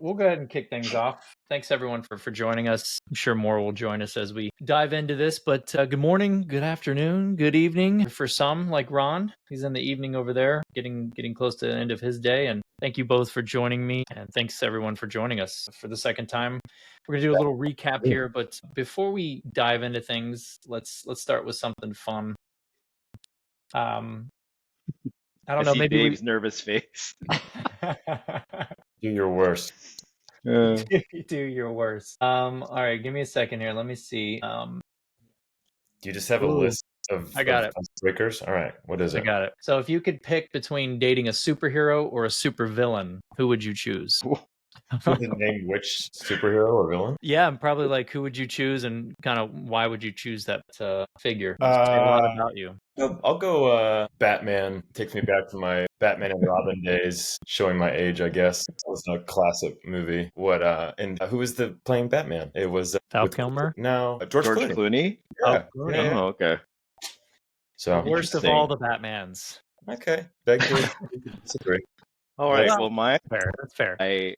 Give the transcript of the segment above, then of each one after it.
we'll go ahead and kick things off. Thanks everyone for joining us. I'm sure more will join us as we dive into this. But good morning, good afternoon, good evening for some, like Ron. He's in the evening over there, getting close to the end of his day. And thank you both for joining me, and thanks everyone for joining us for the second time. We're gonna do a little recap here, but before we dive into things, let's start with something fun. I don't know. see Maybe Dave's nervous face. Do your worst. Uh, do your worst. All right, give me a second here. Let me see. Do you just have a Ooh, list of I got it. breakers? All right. What is I it? got it. So if you could pick between dating a superhero or a supervillain, who would you choose? Would it name which superhero or villain? Yeah, and probably like who would you choose and kind of why would you choose that figure? Just say a lot about you. I'll go Batman. Takes me back to my Batman and Robin days, showing my age, I guess. It was a classic movie. Who was the playing Batman? It was Val Kilmer? No, George Clooney. Clooney? Yeah. Clooney. Yeah. Oh, okay. So The worst of all the Batmans. okay, beg to disagree. All right. Well, Well, That's fair.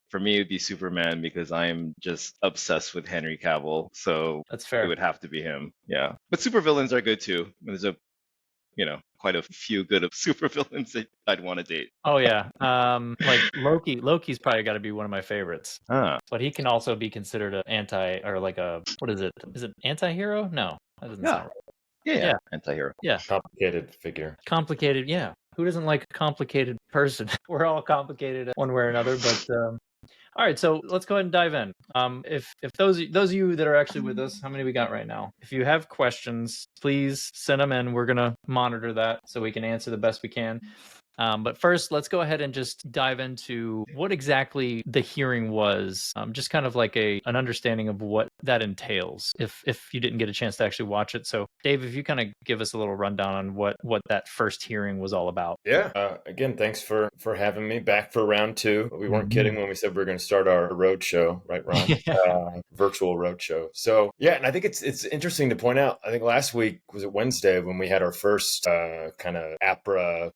for me, it'd be Superman because I'm just obsessed with Henry Cavill. So That's it fair. would have to be him. Yeah. But supervillains are good too. There's quite a few good supervillains that I'd want to date. Oh yeah. Like Loki. Loki's probably got to be one of my favorites. But he can also be considered an what is it? Is it anti-hero? No, that doesn't sound right. Yeah. Anti-hero. Yeah. Complicated figure. Complicated, yeah. Who doesn't like a complicated person? We're all complicated one way or another, but all right, so let's go ahead and dive in. If those of you that are actually with us, how many we got right now? If you have questions, please send them in. We're gonna monitor that so we can answer the best we can. But first, let's go ahead and just dive into what exactly the hearing was, just kind of like an understanding of what that entails, if you didn't get a chance to actually watch it. So, Dave, if you kind of give us a little rundown on what that first hearing was all about. Yeah. Again, thanks for having me back for round two. We weren't kidding when we said we were going to start our road show, right, Ron? Virtual road show. So yeah, and I think it's interesting to point out. I think last week was it Wednesday when we had our first kind of APRA.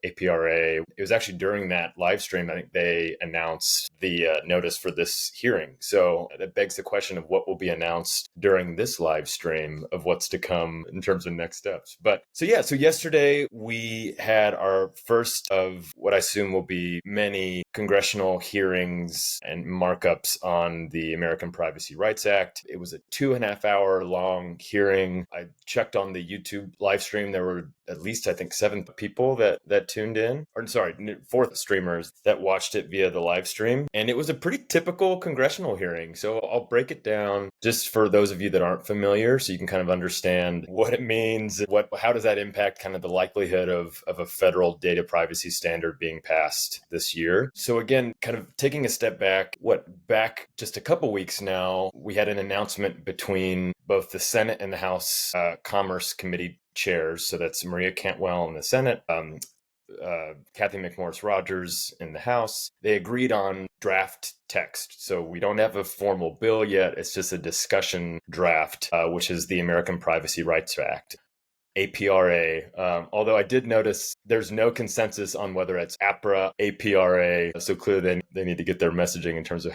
It was actually during that live stream, I think they announced the notice for this hearing. So that begs the question of what will be announced during this live stream of what's to come in terms of next steps. But so yesterday we had our first of what I assume will be many congressional hearings and markups on the American Privacy Rights Act. It was a 2.5 hour long hearing. I checked on the YouTube live stream. There were at least, I think, 7 people that tuned in. 4 streamers that watched it via the live stream. And it was a pretty typical congressional hearing. So I'll break it down just for those of you that aren't familiar so you can kind of understand what it means, how does that impact kind of the likelihood of a federal data privacy standard being passed this year. So again, kind of taking a step back just a couple weeks now, we had an announcement between both the Senate and the House Commerce Committee chairs. So that's Maria Cantwell in the Senate, Kathy McMorris Rogers in the House. They agreed on draft text. So we don't have a formal bill yet. It's just a discussion draft, which is the American Privacy Rights Act. APRA, although I did notice there's no consensus on whether it's APRA, APRA. So clearly they need to get their messaging in terms of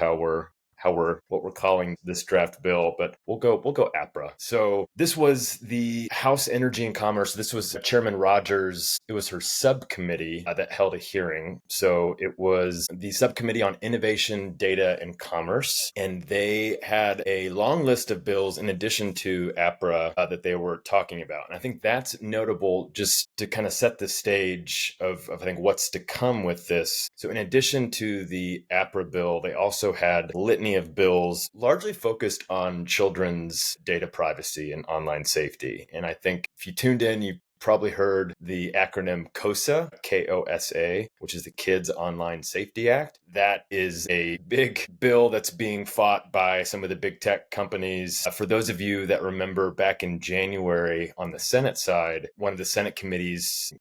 what we're calling this draft bill, but we'll go APRA. So this was the House Energy and Commerce. This was Chairman Rogers. It was her subcommittee that held a hearing. So it was the Subcommittee on Innovation, Data, and Commerce. And they had a long list of bills in addition to APRA that they were talking about. And I think that's notable just to kind of set the stage of I think what's to come with this. So in addition to the APRA bill, they also had a litany of bills largely focused on children's data privacy and online safety. And I think if you tuned in, you probably heard the acronym KOSA, KOSA, which is the Kids Online Safety Act. That is a big bill that's being fought by some of the big tech companies. For those of you that remember back in January on the Senate side, one of the Senate committees,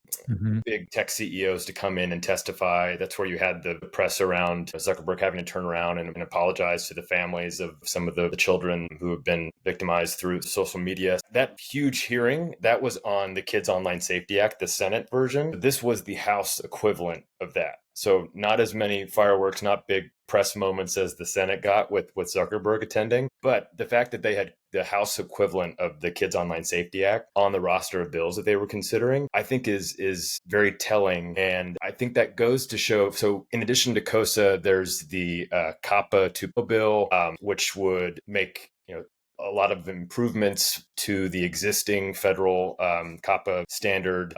big tech CEOs to come in and testify. That's where you had the press around Zuckerberg having to turn around and apologize to the families of some of the children who have been victimized through social media. That huge hearing, that was on the Kids Online Safety Act, the Senate version. This was the House equivalent of that. So not as many fireworks, not big press moments as the Senate got with Zuckerberg attending. But the fact that they had the House equivalent of the Kids Online Safety Act on the roster of bills that they were considering, I think is very telling. And I think that goes to show, so in addition to COSA, there's the COPPA 2.0 bill, which would make, a lot of improvements to the existing federal COPPA standard.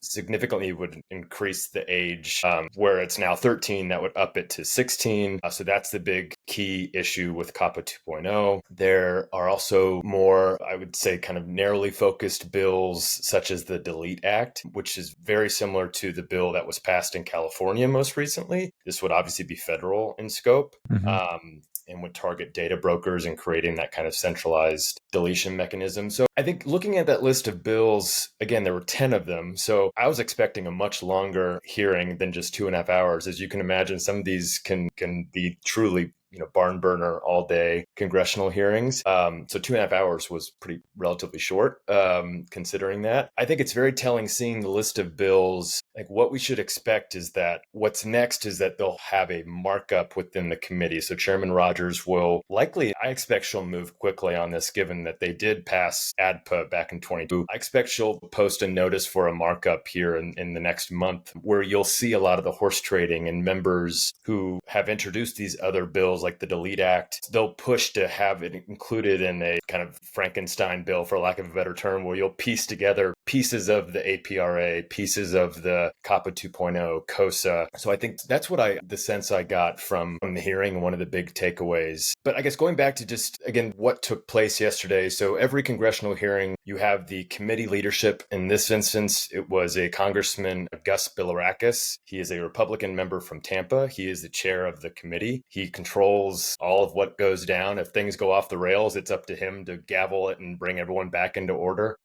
Significantly would increase the age where it's now 13, that would up it to 16. So that's the big key issue with COPPA 2.0. There are also more, I would say, kind of narrowly focused bills such as the Delete Act, which is very similar to the bill that was passed in California most recently. This would obviously be federal in scope. And would target data brokers and creating that kind of centralized deletion mechanism. So I think looking at that list of bills, again, there were 10 of them. So I was expecting a much longer hearing than just 2.5 hours. As you can imagine, some of these can be truly barn burner all day congressional hearings. So 2.5 hours was pretty relatively short, considering that. I think it's very telling seeing the list of bills. Like what we should expect is that what's next is that they'll have a markup within the committee. So Chairman Rogers will likely, I expect she'll move quickly on this, given that they did pass ADPA back in 2022. I expect she'll post a notice for a markup here in the next month, where you'll see a lot of the horse trading and members who have introduced these other bills like the Delete Act. They'll push to have it included in a kind of Frankenstein bill, for lack of a better term, where you'll piece together pieces of the APRA, pieces of the COPPA 2.0, COSA. So I think that's the sense I got from the hearing, one of the big takeaways. But I guess going back to just, again, what took place yesterday. So every congressional hearing, you have the committee leadership. In this instance, it was a Congressman, Gus Bilirakis. He is a Republican member from Tampa. He is the chair of the committee. He controls all of what goes down. If things go off the rails, it's up to him to gavel it and bring everyone back into order.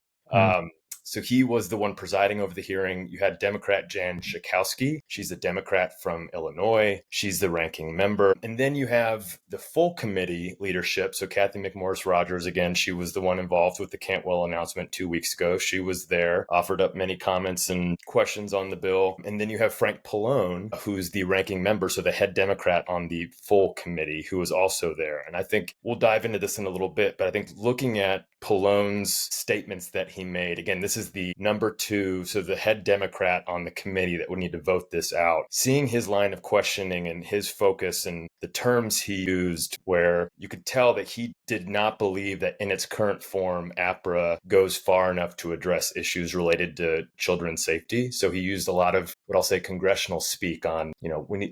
So he was the one presiding over the hearing. You had Democrat Jan Schakowsky. She's a Democrat from Illinois. She's the ranking member. And then you have the full committee leadership. So Kathy McMorris Rogers, again, she was the one involved with the Cantwell announcement 2 weeks ago. She was there, offered up many comments and questions on the bill. And then you have Frank Pallone, who's the ranking member, so the head Democrat on the full committee, who was also there. And I think we'll dive into this in a little bit, but I think looking at Pallone's statements that he made, again, this is the number 2, so the head Democrat on the committee that would need to vote this out. Seeing his line of questioning and his focus and the terms he used, where you could tell that he did not believe that in its current form, APRA goes far enough to address issues related to children's safety. So he used a lot of what I'll say congressional speak on,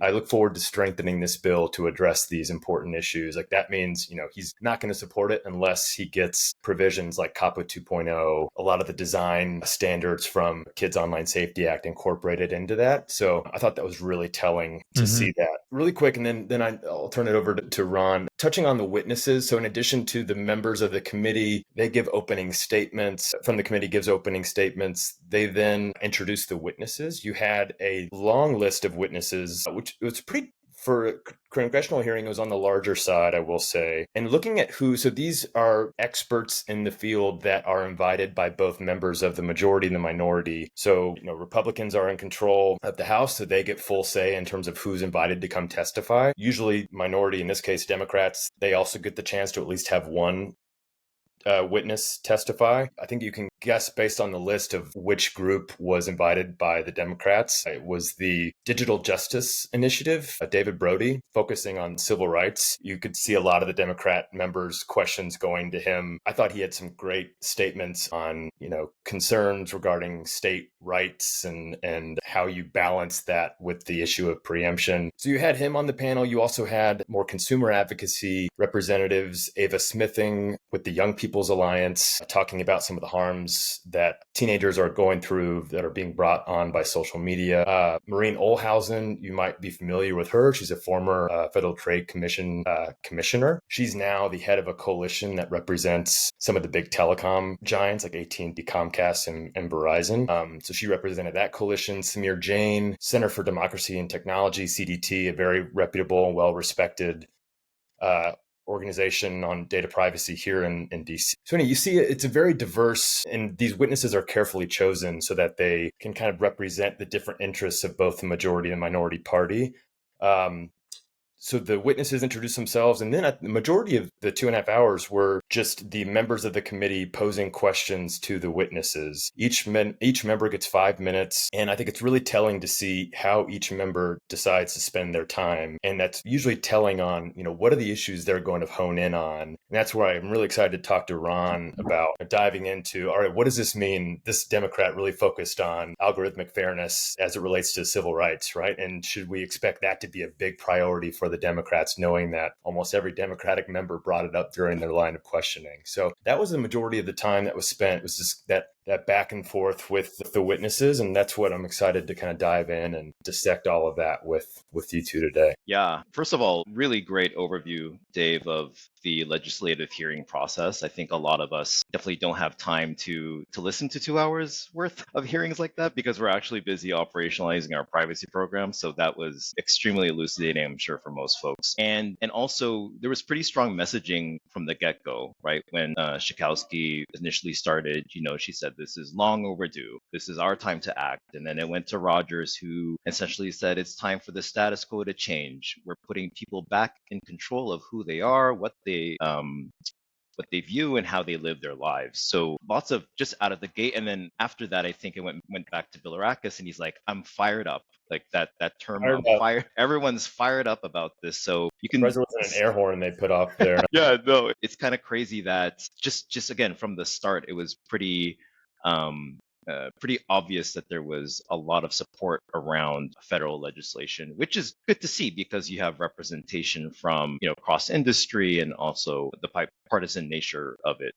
I look forward to strengthening this bill to address these important issues. Like that means, he's not going to support it unless he gets provisions like COPPA 2.0, a lot of the design standards from Kids Online Safety Act incorporated into that. So I thought that was really telling to see that. Really quick, and then I'll turn it over to Ron. Touching on the witnesses, so in addition to the members of the committee, they give opening statements. From the committee gives opening statements. They then introduce the witnesses. You had a long list of witnesses, which was pretty, for a congressional hearing, it was on the larger side, I will say. And looking at so these are experts in the field that are invited by both members of the majority and the minority. So, Republicans are in control of the House, so they get full say in terms of who's invited to come testify. Usually minority, in this case, Democrats, they also get the chance to at least have one witness testify. I think you can guess based on the list of which group was invited by the Democrats. It was the Digital Justice Initiative, David Brody, focusing on civil rights. You could see a lot of the Democrat members' questions going to him. I thought he had some great statements on, concerns regarding state rights and how you balance that with the issue of preemption. So you had him on the panel. You also had more consumer advocacy representatives, Ava Smithing with the Young People's Alliance, talking about some of the harms that teenagers are going through that are being brought on by social media. Maureen Olhausen, you might be familiar with her. She's a former Federal Trade Commission commissioner. She's now the head of a coalition that represents some of the big telecom giants like AT&T, Comcast, and Verizon. So she represented that coalition. Samir Jain, Center for Democracy and Technology, CDT, a very reputable, well-respected organization on data privacy here in DC. So you see it's a very diverse, and these witnesses are carefully chosen so that they can kind of represent the different interests of both the majority and minority party. So the witnesses introduced themselves, and then the majority of the 2.5 hours were just the members of the committee posing questions to the witnesses. Each member gets 5 minutes, and I think it's really telling to see how each member decides to spend their time. And that's usually telling on, what are the issues they're going to hone in on. And that's where I'm really excited to talk to Ron about diving into, all right, what does this mean? This Democrat really focused on algorithmic fairness as it relates to civil rights, right? And should we expect that to be a big priority for the Democrats, knowing that almost every Democratic member brought it up during their line of questioning? So that was the majority of the time that was spent, was just that back and forth with the witnesses. And that's what I'm excited to kind of dive in and dissect all of that with you two today. Yeah. First of all, really great overview, Dave, of the legislative hearing process. I think a lot of us definitely don't have time to listen to 2 hours worth of hearings like that because we're actually busy operationalizing our privacy program. So that was extremely elucidating, I'm sure, for most folks. And also there was pretty strong messaging from the get-go, right? When Schakowsky initially started, she said, this is long overdue. This is our time to act. And then it went to Rogers, who essentially said, it's time for the status quo to change. We're putting people back in control of who they are, what they view and how they live their lives. So lots of just out of the gate. And then after that, I think it went back to Bilirakis, and he's like, I'm fired up. Like that term, fired. Everyone's fired up about this. So you can. There was an air horn they put off there. Yeah, no, it's kind of crazy that just again from the start, it was pretty obvious that there was a lot of support around federal legislation, which is good to see because you have representation from cross industry and also the bipartisan nature of it.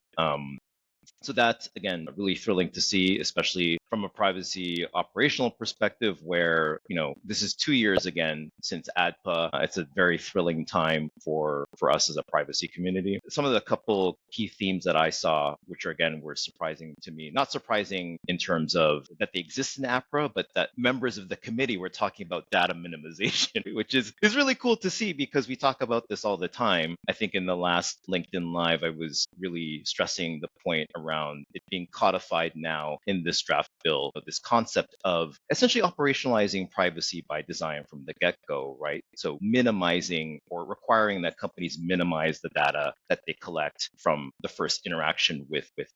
So that's, again, really thrilling to see, especially from a privacy operational perspective where, this is 2 years again since ADPA. It's a very thrilling time for us as a privacy community. Some of the couple key themes that I saw, which were surprising to me, not surprising in terms of that they exist in APRA, but that members of the committee were talking about data minimization, which is really cool to see because we talk about this all the time. I think in the last LinkedIn Live, I was really stressing the point around it being codified now in this draft bill, this concept of essentially operationalizing privacy by design from the get-go, right? So minimizing or requiring that companies minimize the data that they collect from the first interaction with the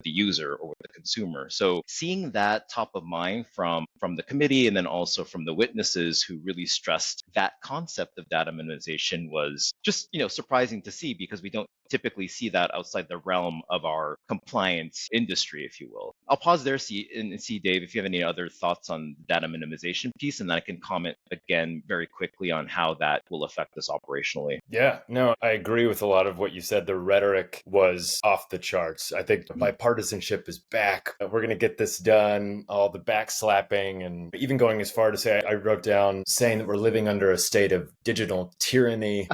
user or with the consumer. So seeing that top of mind from the committee and then also from the witnesses who really stressed that concept of data minimization was just surprising to see because we don't typically see that outside the realm of our compliance industry, if you will. I'll pause there and see, Dave, if you have any other thoughts on the data minimization piece, and then I can comment again very quickly on how that will affect us operationally. Yeah, no, I agree with a lot of what you said. The rhetoric was off the charts. I think bipartisanship is back. We're going to get this done. All the backslapping, and even going as far to say, I wrote down saying that we're living under a state of digital tyranny,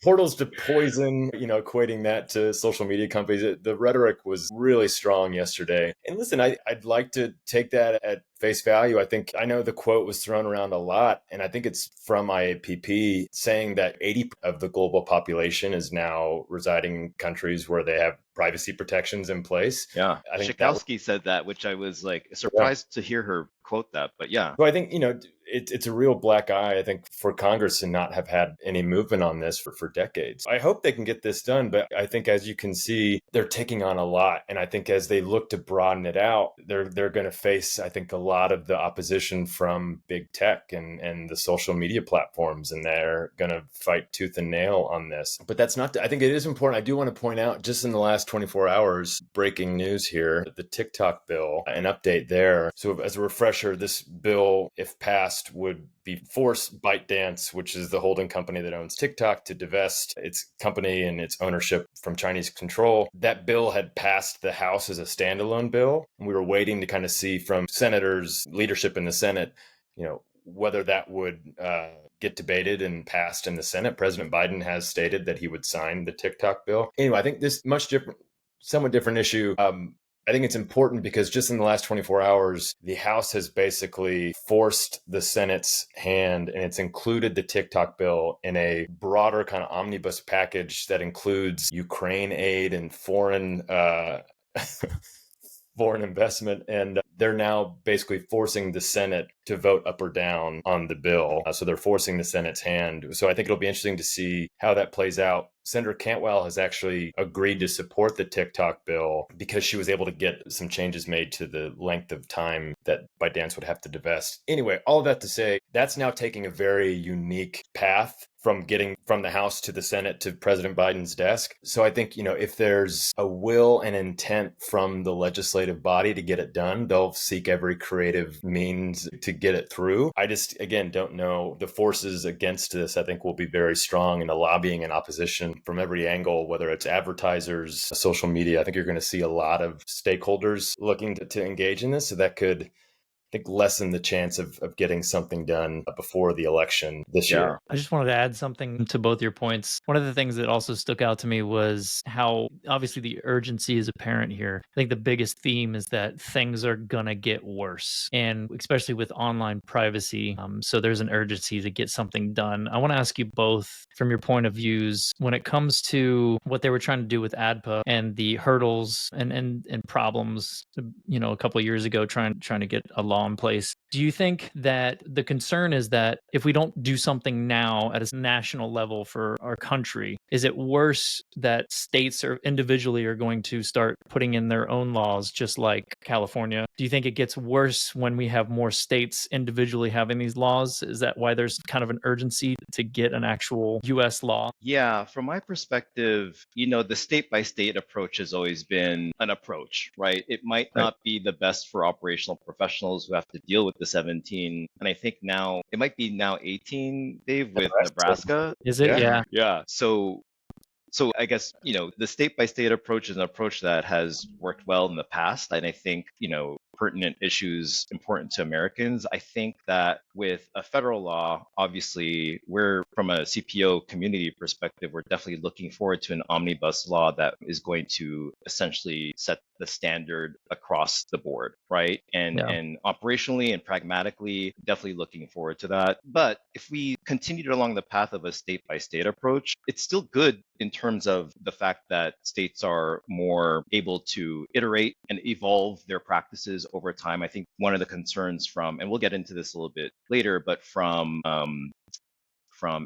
portals to poison, equating that to social media companies. The rhetoric was really strong yesterday. And listen, I'd like to take that at face value. I know the quote was thrown around a lot, and I think it's from IAPP saying that 80% of the global population is now residing in countries where they have privacy protections in place. Yeah, I think Schakowsky said that, which I was surprised to hear her quote that. But yeah, so I think it's a real black eye, I think, for Congress to not have had any movement on this for decades. I hope they can get this done, but I think, as you can see, they're taking on a lot. And I think as they look to broaden it out, they're going to face, I think, a lot of the opposition from big tech and the social media platforms, and they're going to fight tooth and nail on this. But that's not, I think it is important. I do want to point out, just in the last 24 hours, breaking news here, the TikTok bill, an update there. So as a refresher, this bill, if passed, would be force ByteDance, which is the holding company that owns TikTok, to divest its company and its ownership from Chinese control. That bill had passed the House as a standalone bill. And we were waiting to kind of see from senators, leadership in the Senate, whether that would get debated and passed in the Senate. President Biden has stated that he would sign the TikTok bill. Anyway, I think this somewhat different issue. I think it's important because just in the last 24 hours, the House has basically forced the Senate's hand, and it's included the TikTok bill in a broader kind of omnibus package that includes Ukraine aid and foreign foreign investment. And they're now basically forcing the Senate to vote up or down on the bill. So they're forcing the Senate's hand. So I think it'll be interesting to see how that plays out. Senator Cantwell has actually agreed to support the TikTok bill because she was able to get some changes made to the length of time that ByteDance would have to divest. Anyway, all of that to say, that's now taking a very unique path from getting from the House to the Senate to President Biden's desk. So I think, if there's a will and intent from the legislative body to get it done, they'll seek every creative means to get it through. I just, again, don't know. The forces against this, I think, will be very strong, and the lobbying and opposition from every angle, whether it's advertisers, social media. I think you're going to see a lot of stakeholders looking to engage in this. So that could, I think, lessen the chance of getting something done before the election this year. I just wanted to add something to both your points. One of the things that also stuck out to me was how obviously the urgency is apparent here. I think the biggest theme is that things are going to get worse, and especially with online privacy. So there's an urgency to get something done. I want to ask you both, from your point of views, when it comes to what they were trying to do with ADPA and the hurdles and problems, a couple of years ago, trying to get a law in place. Do you think that the concern is that if we don't do something now at a national level for our country, is it worse that states are individually are going to start putting in their own laws, just like California? Do you think it gets worse when we have more states individually having these laws? Is that why there's kind of an urgency to get an actual US law? Yeah, from my perspective, the state by state approach has always been an approach, right? It might not be the best for operational professionals who have to deal with the 17. And I think now it might be now 18, Dave, with Nebraska. Is it? Yeah. Yeah. So I guess, the state by state approach is an approach that has worked well in the past. And I think, pertinent issues important to Americans. I think that with a federal law, obviously, we're from a CPO community perspective, we're definitely looking forward to an omnibus law that is going to essentially set the standard across the board, right? And operationally and pragmatically, definitely looking forward to that. But if we continued along the path of a state by state approach, it's still good in terms of the fact that states are more able to iterate and evolve their practices over time. I think one of the concerns and we'll get into this a little bit later, but from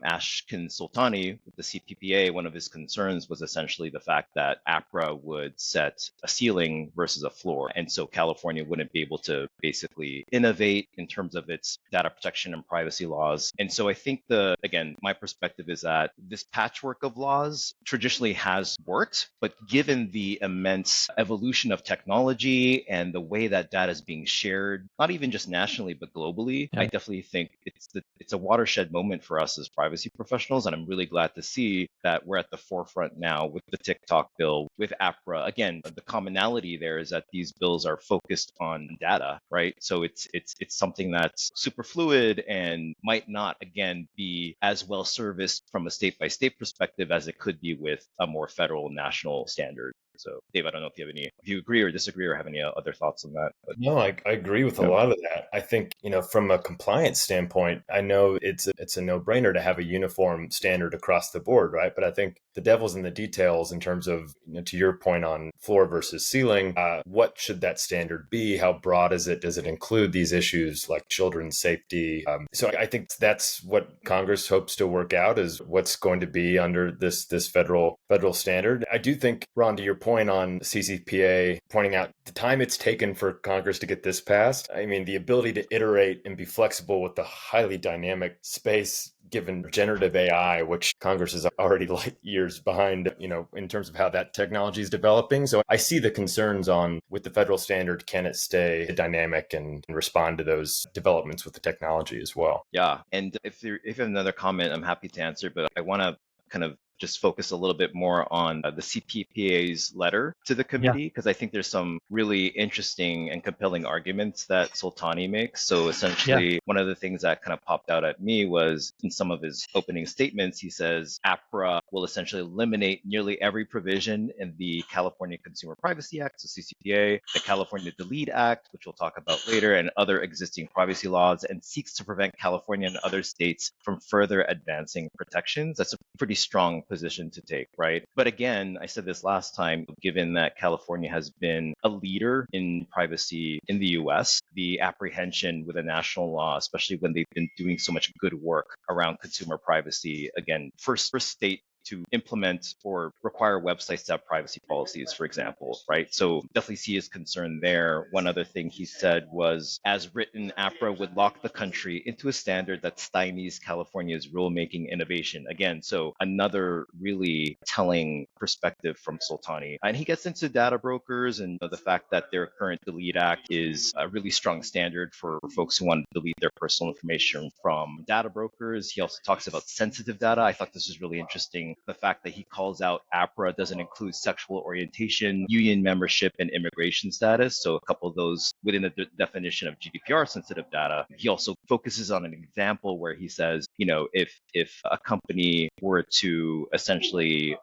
Ashkin Soltani with the CPPA, one of his concerns was essentially the fact that APRA would set a ceiling versus a floor. And so California wouldn't be able to basically innovate in terms of its data protection and privacy laws. And so I think again, my perspective is that this patchwork of laws traditionally has worked, but given the immense evolution of technology and the way that data is being shared, not even just nationally, but globally, I definitely think it's a watershed moment for us as privacy professionals. And I'm really glad to see that we're at the forefront now with the TikTok bill, with APRA. Again, the commonality there is that these bills are focused on data, right? So it's something that's super fluid and might not, again, be as well serviced from a state by state perspective as it could be with a more federal national standard. So, Dave, I don't know if you agree or disagree or have any other thoughts on that. But... No, I agree with a lot of that. I think, from a compliance standpoint, I know it's a no-brainer to have a uniform standard across the board, right? But I think the devil's in the details in terms of, to your point on floor versus ceiling, what should that standard be? How broad is it? Does it include these issues like children's safety? So I think that's what Congress hopes to work out, is what's going to be under this federal standard. I do think, Ron, to your point on CCPA, pointing out the time it's taken for Congress to get this passed. I mean, the ability to iterate and be flexible with the highly dynamic space given generative AI, which Congress is already light years behind, in terms of how that technology is developing. So I see the concerns with the federal standard, can it stay dynamic and respond to those developments with the technology as well? Yeah. And if you have another comment, I'm happy to answer, but I want to kind of just focus a little bit more on the CPPA's letter to the committee, because I think there's some really interesting and compelling arguments that Soltani makes. So essentially, one of the things that kind of popped out at me was in some of his opening statements, he says APRA will essentially eliminate nearly every provision in the California Consumer Privacy Act, so CCPA, the California Delete Act, which we'll talk about later, and other existing privacy laws, and seeks to prevent California and other states from further advancing protections. That's a pretty strong position to take, right? But again, I said this last time, given that California has been a leader in privacy in the US, the apprehension with a national law, especially when they've been doing so much good work around consumer privacy, again, first state to implement or require websites to have privacy policies, for example, right? So definitely see his concern there. One other thing he said was, as written, APRA would lock the country into a standard that stymies California's rulemaking innovation. Again, so another really telling perspective from Soltani. And he gets into data brokers and the fact that their current Delete Act is a really strong standard for folks who want to delete their personal information from data brokers. He also talks about sensitive data. I thought this was really interesting. The fact that he calls out APRA doesn't include sexual orientation, union membership, and immigration status. So a couple of those within the definition of GDPR sensitive data. He also focuses on an example where he says, if a company were to essentially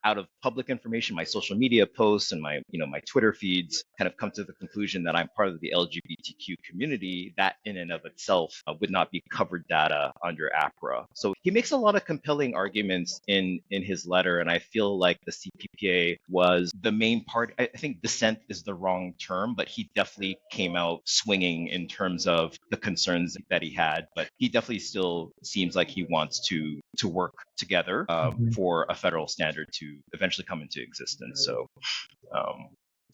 out of public information, my social media posts and my Twitter feeds kind of come to the conclusion that I'm part of the LGBTQ community, that in and of itself would not be covered data under APRA. So he makes a lot of compelling arguments in his letter, and I feel like the CPPA was the main part. I think dissent is the wrong term, but he definitely came out swinging in terms of the concerns that he had. But he definitely still seems like he wants to work together for a federal standard to eventually come into existence. So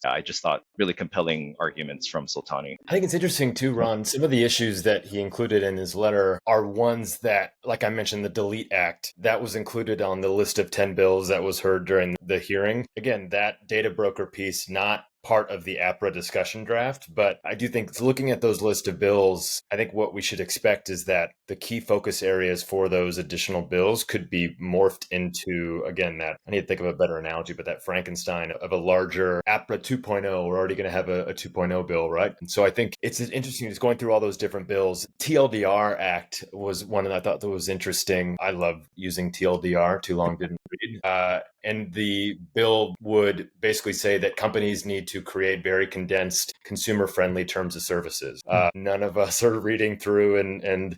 I just thought really compelling arguments from Soltani. I think it's interesting too, Ron. Some of the issues that he included in his letter are ones that, like I mentioned, the Delete Act, that was included on the list of 10 bills that was heard during the hearing. Again, that data broker piece, not part of the APRA discussion draft, but I do think looking at those list of bills, I think what we should expect is that the key focus areas for those additional bills could be morphed into, again, that, I need to think of a better analogy, but that Frankenstein of a larger APRA 2.0. We're already going to have a 2.0 bill, right? And so I think it's interesting just going through all those different bills. TLDR Act was one that I thought that was interesting. I love using TLDR, too long didn't read. And the bill would basically say that companies need to create very condensed, consumer-friendly terms of services. None of us are reading through and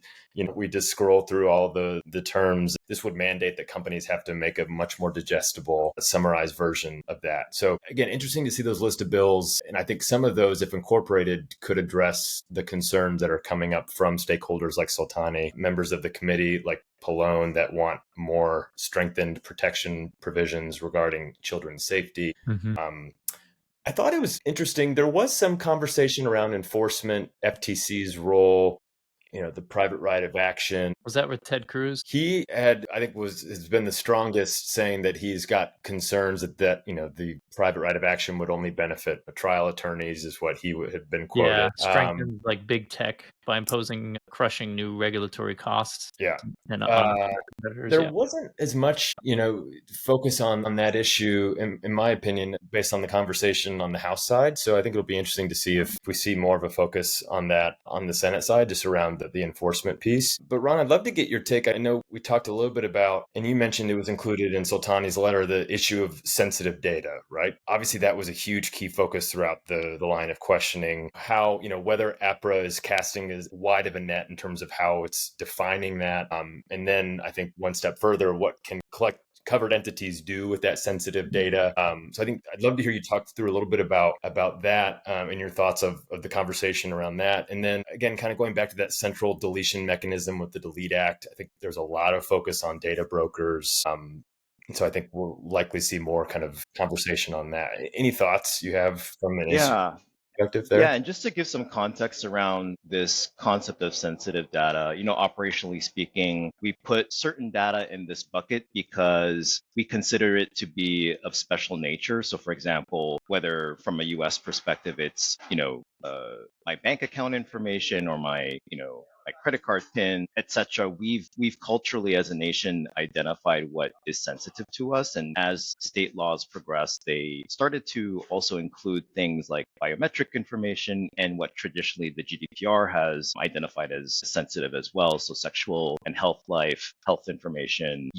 we just scroll through all the terms. This would mandate that companies have to make a much more digestible, summarized version of that. So again, interesting to see those list of bills. And I think some of those, if incorporated, could address the concerns that are coming up from stakeholders like Soltani, members of the committee like Pallone that want more strengthened protection provisions regarding children's safety. I thought it was interesting. There was some conversation around enforcement, FTC's role, the private right of action. Was that with Ted Cruz? He had, I think, has been the strongest, saying that he's got concerns that the private right of action would only benefit trial attorneys, is what he would have been quoted. Yeah, strengthen like big tech by imposing crushing new regulatory costs. Yeah. And there wasn't as much, focus on that issue, in my opinion, based on the conversation on the House side. So I think it'll be interesting to see if we see more of a focus on that on the Senate side, just around the enforcement piece. But Ron, I'd love to get your take. I know we talked a little bit about, and you mentioned it was included in Soltani's letter, the issue of sensitive data, right? Obviously, that was a huge key focus throughout the line of questioning, how, whether APRA is casting as wide of a net in terms of how it's defining that. And then I think one step further, what can covered entities do with that sensitive data. So I think I'd love to hear you talk through a little bit about that and your thoughts of the conversation around that. And then again, kind of going back to that central deletion mechanism with the Delete Act, I think there's a lot of focus on data brokers. And so I think we'll likely see more kind of conversation on that. Any thoughts you have from an perspective there? Yeah, and just to give some context around this concept of sensitive data, operationally speaking, we put certain data in this bucket because we consider it to be of special nature. So for example, whether from a US perspective, it's, my bank account information or my, my credit card pin, etc. We've culturally as a nation identified what is sensitive to us, and as state laws progressed, they started to also include things like biometric information and what traditionally the GDPR has identified as sensitive as well. So sexual and health information,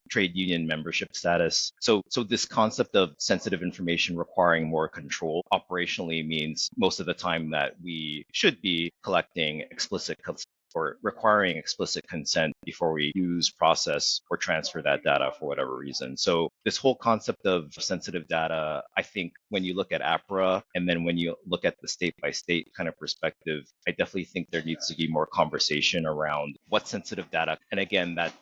trade union membership status. So this concept of sensitive information requiring more control operationally means most of the time that we should be collecting or requiring explicit consent before we use, process, or transfer that data for whatever reason. So this whole concept of sensitive data, I think when you look at APRA and then when you look at the state by state kind of perspective, I definitely think there needs to be more conversation around what sensitive data. And again, that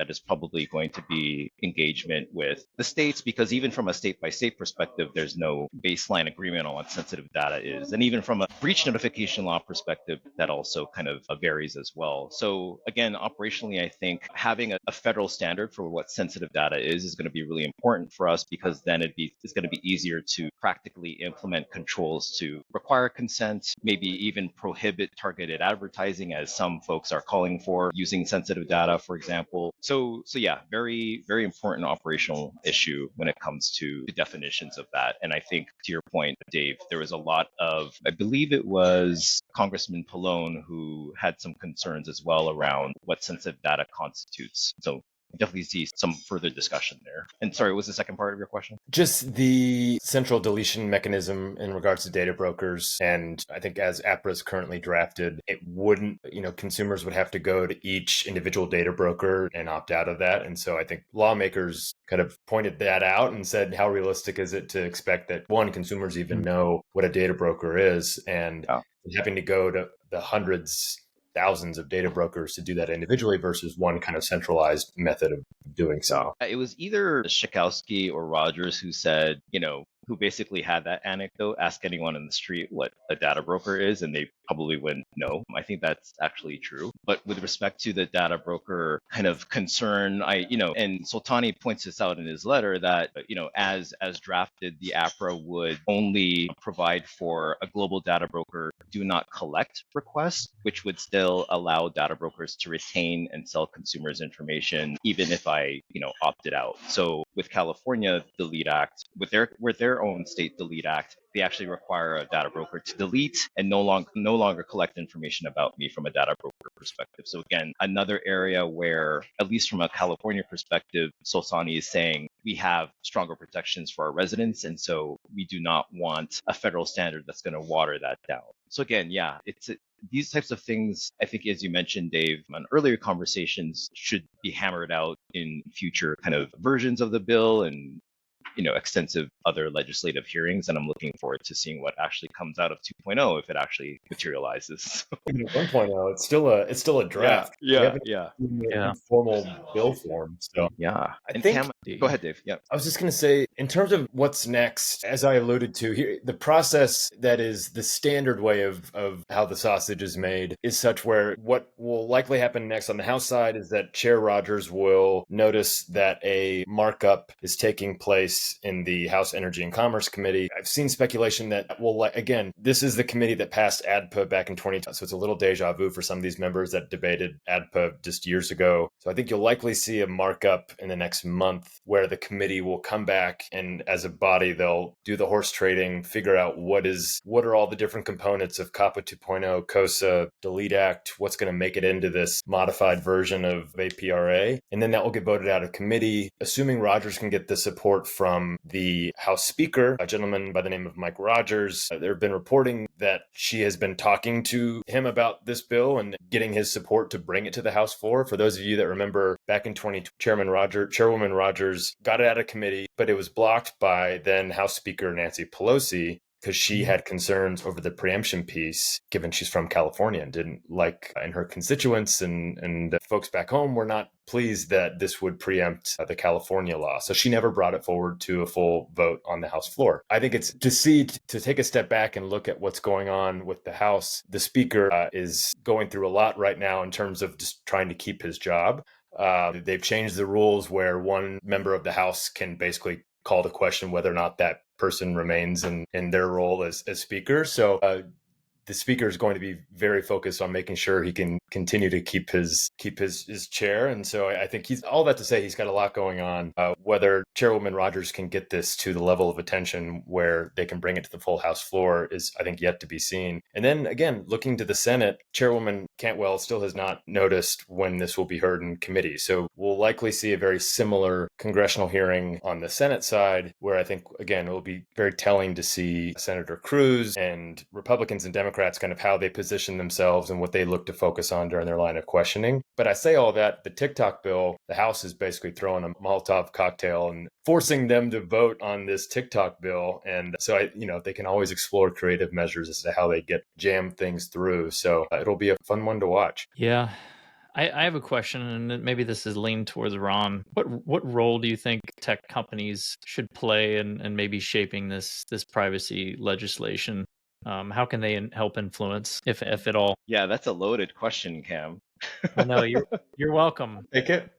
is probably going to be engagement with the states, because even from a state by state perspective, there's no baseline agreement on what sensitive data is. And even from a breach notification law perspective, that also kind of varies as well. So again, operationally, I think having a federal standard for what sensitive data is going to be really important for us, because then it's going to be easier to practically implement controls to require consent, maybe even prohibit targeted advertising, as some folks are calling for, using sensitive data, for example. So yeah, very, very important operational issue when it comes to the definitions of that. And I think to your point, Dave, there was a lot of, I believe it was Congressman Pallone who had some concerns as well around what sensitive data constitutes. So I definitely see some further discussion there. And sorry, what was the second part of your question? Just the central deletion mechanism in regards to data brokers. And I think as APRA is currently drafted, it wouldn't, consumers would have to go to each individual data broker and opt out of that. And so I think lawmakers kind of pointed that out and said, how realistic is it to expect that, one, consumers even know what a data broker is, and having to go to the hundreds, thousands of data brokers to do that individually versus one kind of centralized method of doing so. It was either Schakowsky or Rogers who said, who basically had that anecdote, ask anyone in the street what a data broker is, and they probably wouldn't know. I think that's actually true. But with respect to the data broker kind of concern, and Soltani points this out in his letter that, as drafted, the APRA would only provide for a global data broker do not collect requests, which would still allow data brokers to retain and sell consumers' information, even if I, opted out. So with California Delete Act, with their own state Delete Act, they actually require a data broker to delete and no longer collect information about me from a data broker perspective. So again, another area where, at least from a California perspective, Solsani is saying we have stronger protections for our residents, and so we do not want a federal standard that's going to water that down. So again, yeah, these types of things, I think, as you mentioned, Dave, on earlier conversations, should be hammered out in future kind of versions of the bill and extensive other legislative hearings, and I'm looking forward to seeing what actually comes out of 2.0 if it actually materializes. 1.0, it's still a draft. Yeah. In formal bill form. So yeah, I think. Go ahead, Dave. Yeah, I was just going to say, in terms of what's next, as I alluded to here, the process that is the standard way of how the sausage is made is such where what will likely happen next on the House side is that Chair Rogers will notice that a markup is taking place in the House Energy and Commerce Committee. I've seen speculation that, again, this is the committee that passed ADPA back in 2020, so it's a little deja vu for some of these members that debated ADPA just years ago. So I think you'll likely see a markup in the next month where the committee will come back and as a body, they'll do the horse trading, figure out what are all the different components of COPPA 2.0, COSA, Delete Act, what's going to make it into this modified version of APRA. And then that will get voted out of committee, assuming Rogers can get the support from the House Speaker, a gentleman by the name of Mike Rogers. There have been reporting that she has been talking to him about this bill and getting his support to bring it to the House floor. For those of you that remember, back in 2020, Chairwoman Rogers got it out of committee, but it was blocked by then House Speaker Nancy Pelosi because she had concerns over the preemption piece, given she's from California and didn't like, and her constituents and folks back home were not pleased that this would preempt the California law. So she never brought it forward to a full vote on the House floor. I think it's to take a step back and look at what's going on with the House. The Speaker is going through a lot right now in terms of just trying to keep his job. They've changed the rules where one member of the House can basically call to question whether or not that person remains in their role as speaker. So the speaker is going to be very focused on making sure he can continue to keep his chair. And so I think he's all that to say he's got a lot going on. Whether Chairwoman Rogers can get this to the level of attention where they can bring it to the full House floor is, I think, yet to be seen. And then again, looking to the Senate, Chairwoman Cantwell still has not noticed when this will be heard in committee. So we'll likely see a very similar congressional hearing on the Senate side, where I think, again, it will be very telling to see Senator Cruz and Republicans and Democrats kind of how they position themselves and what they look to focus on during their line of questioning. But I say all that, the TikTok bill, the House is basically throwing a Molotov cocktail and forcing them to vote on this TikTok bill. And so, they can always explore creative measures as to how they jam things through. So it'll be a fun one to watch. Yeah. I have a question, and maybe this is leaned towards Ron. What role do you think tech companies should play in maybe shaping this privacy legislation? How can they help influence, if at all? Yeah, that's a loaded question, Cam. I know you're welcome. Take it.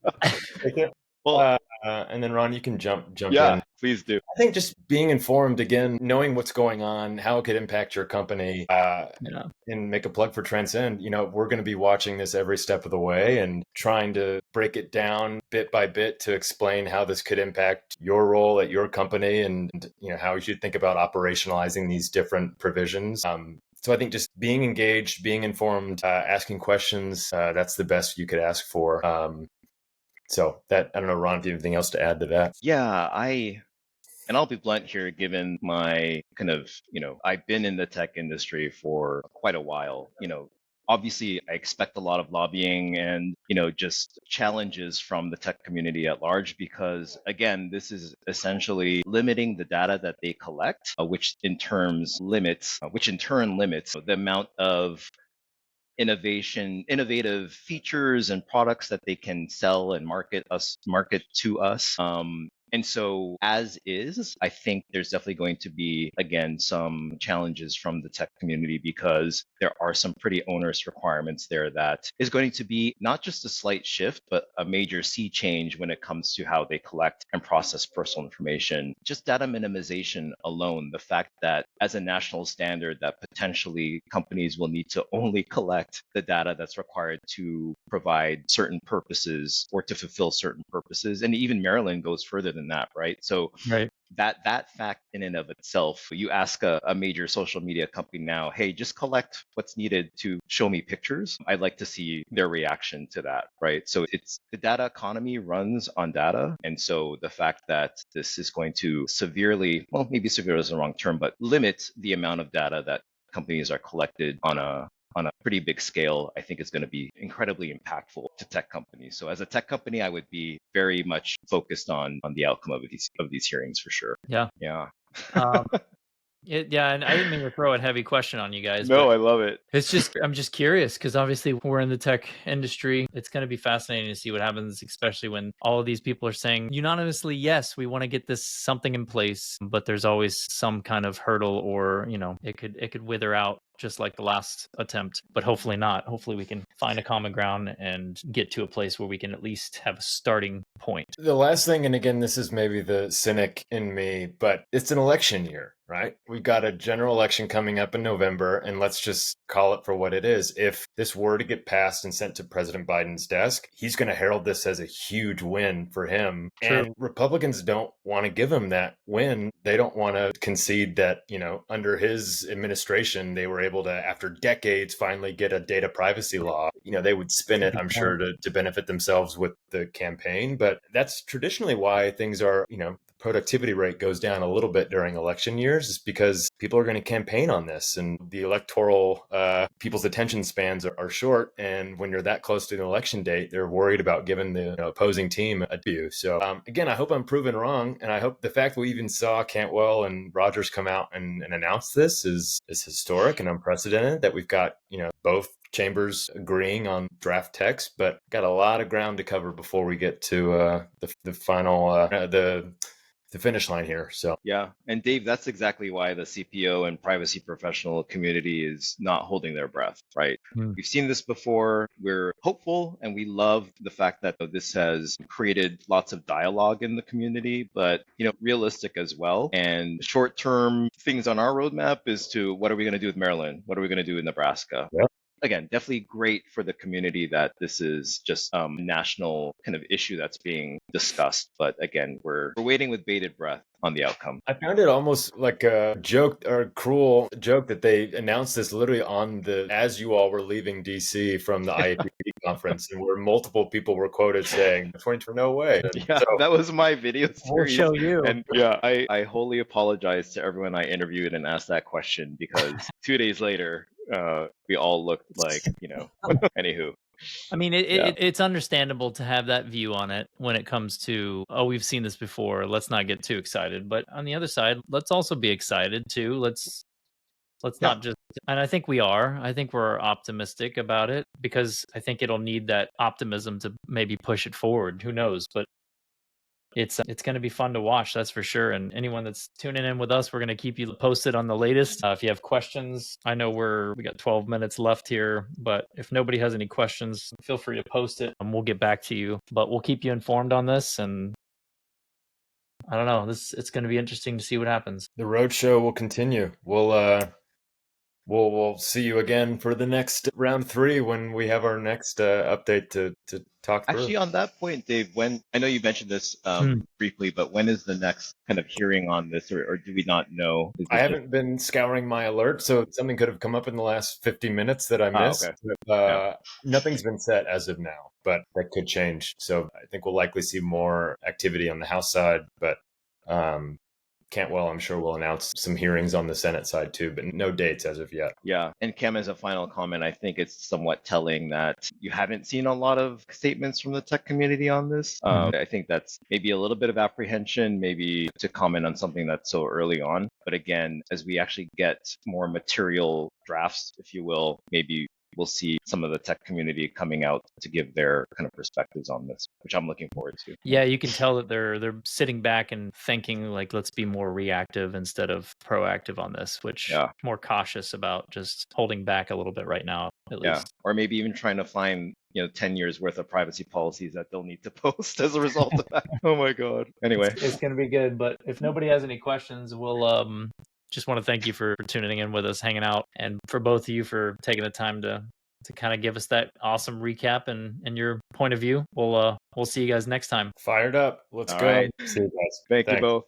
Well, and then Ron, you can jump yeah, in. please do. I think just being informed, again, knowing what's going on, how it could impact your company, and make a plug for Transcend. We're going to be watching this every step of the way and trying to break it down bit by bit to explain how this could impact your role at your company and how you should think about operationalizing these different provisions. So I think just being engaged, being informed, asking questions, that's the best you could ask for. So that, I don't know, Ron, if you have anything else to add to that? Yeah, and I'll be blunt here, given my kind of, I've been in the tech industry for quite a while. Obviously, I expect a lot of lobbying and, just challenges from the tech community at large, because again, this is essentially limiting the data that they collect, which in turn limits the amount of innovative features and products that they can sell and market to us. And so, as is, I think there's definitely going to be, again, some challenges from the tech community, because there are some pretty onerous requirements there that is going to be not just a slight shift, but a major sea change when it comes to how they collect and process personal information. Just data minimization alone, the fact that as a national standard that potentially companies will need to only collect the data that's required to provide certain purposes or to fulfill certain purposes. And even Maryland goes further than that, right? So right. that fact in and of itself, you ask a major social media company now, hey, just collect what's needed to show me pictures. I'd like to see their reaction to that, right? So it's the data economy runs on data. And so the fact that this is going to severely, well, maybe severe is the wrong term, but limit the amount of data that companies are collected on a pretty big scale, I think is going to be incredibly impactful to tech companies. So as a tech company, I would be very much focused on the outcome of these hearings for sure. Yeah. Yeah. And I didn't mean to throw a heavy question on you guys. No, but I love it. I'm just curious, because obviously we're in the tech industry. It's going to be fascinating to see what happens, especially when all of these people are saying unanimously, yes, we want to get this something in place, but there's always some kind of hurdle, or it could wither out just like the last attempt, but hopefully not. Hopefully we can find a common ground and get to a place where we can at least have a starting point. The last thing, and again, this is maybe the cynic in me, but it's an election year, right? We've got a general election coming up in November, and let's just call it for what it is. If this were to get passed and sent to President Biden's desk, he's going to herald this as a huge win for him. True. And Republicans don't want to give him that win. They don't want to concede that, under his administration, they were able to, after decades, finally get a data privacy law. They would spin it, I'm sure, to benefit themselves with the campaign. But that's traditionally why things are, productivity rate goes down a little bit during election years, is because people are going to campaign on this, and the electoral people's attention spans are short. And when you're that close to the election date, they're worried about giving the opposing team a due. So again, I hope I'm proven wrong, and I hope the fact that we even saw Cantwell and Rogers come out and announce this is historic and unprecedented, that we've got both chambers agreeing on draft text, but got a lot of ground to cover before we get to the final the finish line here. So yeah. And Dave, that's exactly why the CPO and privacy professional community is not holding their breath, right? We've seen this before. We're hopeful and we love the fact that this has created lots of dialogue in the community, but realistic as well. And short-term things on our roadmap is to what are we going to do with Maryland? What are we going to do in Nebraska? Yep. Again, definitely great for the community that this is just a national kind of issue that's being discussed. But again, we're waiting with bated breath on the outcome. I found it almost like a joke or a cruel joke that they announced this literally as you all were leaving DC from the IAPP conference, and where multiple people were quoted saying, no way. And Yeah, that was my video series. We'll show you. And yeah, I wholly apologize to everyone I interviewed and asked that question because 2 days later, we all looked like, anywho. I mean, it's understandable to have that view on it when it comes to, oh, we've seen this before. Let's not get too excited. But on the other side, let's also be excited too. Let's not just, and I think we are. I think we're optimistic about it because I think it'll need that optimism to maybe push it forward. Who knows? But it's going to be fun to watch, that's for sure. And anyone that's tuning in with us, we're going to keep you posted on the latest. If you have questions, I know we got 12 minutes left here, but if nobody has any questions, feel free to post it and we'll get back to you. But we'll keep you informed on this, and I don't know, it's going to be interesting to see what happens. The roadshow will continue. We'll see you again for the next round 3 when we have our next update to talk through. Actually, on that point, Dave, I know you mentioned this briefly, but when is the next kind of hearing on this, or do we not know? I haven't been scouring my alert, so something could have come up in the last 50 minutes that I missed. Okay. Nothing's been set as of now, but that could change. So I think we'll likely see more activity on the House side, but Cantwell, I'm sure, will announce some hearings on the Senate side too, but no dates as of yet. Yeah. And Cam, as a final comment, I think it's somewhat telling that you haven't seen a lot of statements from the tech community on this. I think that's maybe a little bit of apprehension, maybe to comment on something that's so early on. But again, as we actually get more material drafts, if you will, maybe we'll see some of the tech community coming out to give their kind of perspectives on this, which I'm looking forward to. Yeah, you can tell that they're sitting back and thinking like, let's be more reactive instead of proactive on this, which more cautious about just holding back a little bit right now, at least. Or maybe even trying to find 10 years worth of privacy policies that they'll need to post as a result of that. Oh my God. Anyway, it's going to be good. But if nobody has any questions, we'll just want to thank you for tuning in with us, hanging out, and for both of you for taking the time to kind of give us that awesome recap and your point of view. We'll see you guys next time. Fired up. Let's go. Right. See you guys. Thank you both.